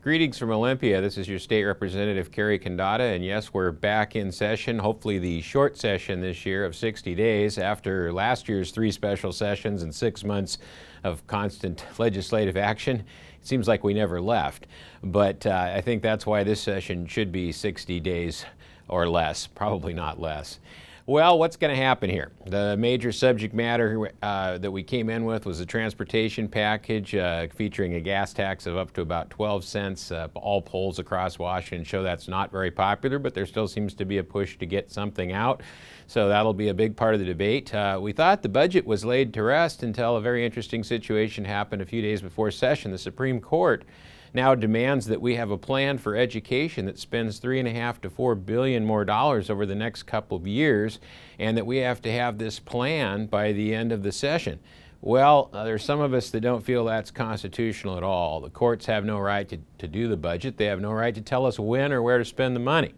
Greetings from Olympia. This is your State Representative cary-condotta, and yes, we're back in session, hopefully the short session this year of 60 days after last year's 3 special sessions and 6 months of constant legislative action. It seems like we never left, but I think that's why this session should be 60 days or less, probably not less. Well, what's going to happen here? The major subject matter that we came in with was a transportation package featuring a gas tax of up to about 12 cents. All polls across Washington show that's not very popular, but there still seems to be a push to get something out. So that'll be a big part of the debate. We thought the budget was laid to rest until a very interesting situation happened a few days before session. The Supreme Court now demands that we have a plan for education that spends $3.5 to $4 billion more over the next couple of years, and that we have to have this plan by the end of the session. Well, there's some of us that don't feel that's constitutional at all. The courts have no right to do the budget. They have no right to tell us when or where to spend the money.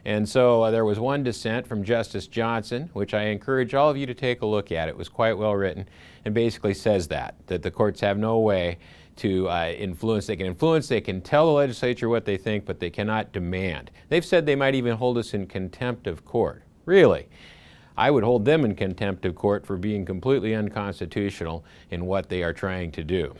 And so there was one dissent from Justice Johnson, which I encourage all of you to take a look at. It was quite well written and basically says that the courts have no way to influence. They can tell the legislature what they think, but they cannot demand. They've said they might even hold us in contempt of court. Really? I would hold them in contempt of court for being completely unconstitutional in what they are trying to do.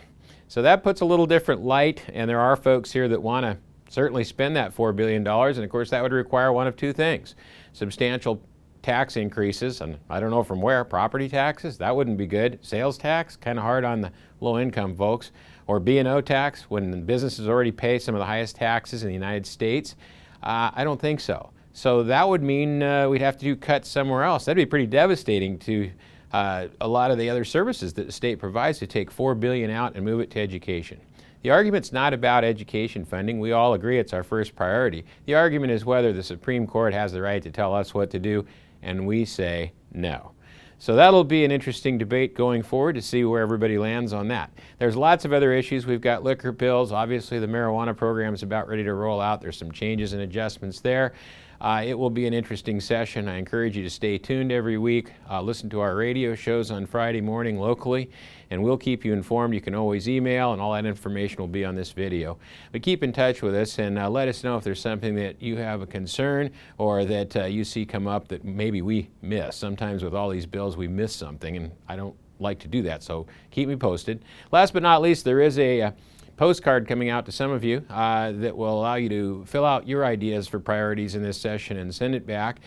So that puts a little different light, and there are folks here that want to certainly spend that $4 billion, and of course that would require one of two things: substantial tax increases, and I don't know from where. Property taxes, that wouldn't be good. Sales tax, kind of hard on the low-income folks. Or B&O tax, when businesses already pay some of the highest taxes in the United States. I don't think so. So that would mean we'd have to do cuts somewhere else. That'd be pretty devastating to a lot of the other services that the state provides, to take $4 billion out and move it to education. The argument's not about education funding. We all agree it's our first priority. The argument is whether the Supreme Court has the right to tell us what to do, and we say no. So that'll be an interesting debate going forward to see where everybody lands on that. There's lots of other issues. We've got liquor bills. Obviously, the marijuana program is about ready to roll out. There's some changes and adjustments there. It will be an interesting session. I encourage you to stay tuned every week. Listen to our radio shows on Friday morning locally, and we'll keep you informed. You can always email, and all that information will be on this video. But keep in touch with us, and let us know if there's something that you have a concern or that you see come up that maybe we miss. Sometimes with all these bills we miss something, and I don't like to do that, so keep me posted. Last but not least, there is a postcard coming out to some of you that will allow you to fill out your ideas for priorities in this session and send it back.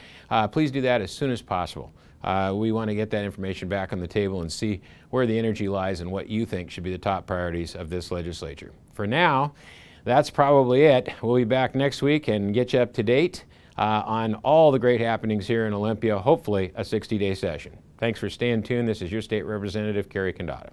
Please do that as soon as possible. We want to get that information back on the table and see where the energy lies and what you think should be the top priorities of this legislature. For now, that's probably it. We'll be back next week and get you up to date on all the great happenings here in Olympia, hopefully a 60-day session. Thanks for staying tuned. This is your State Representative cary-condotta.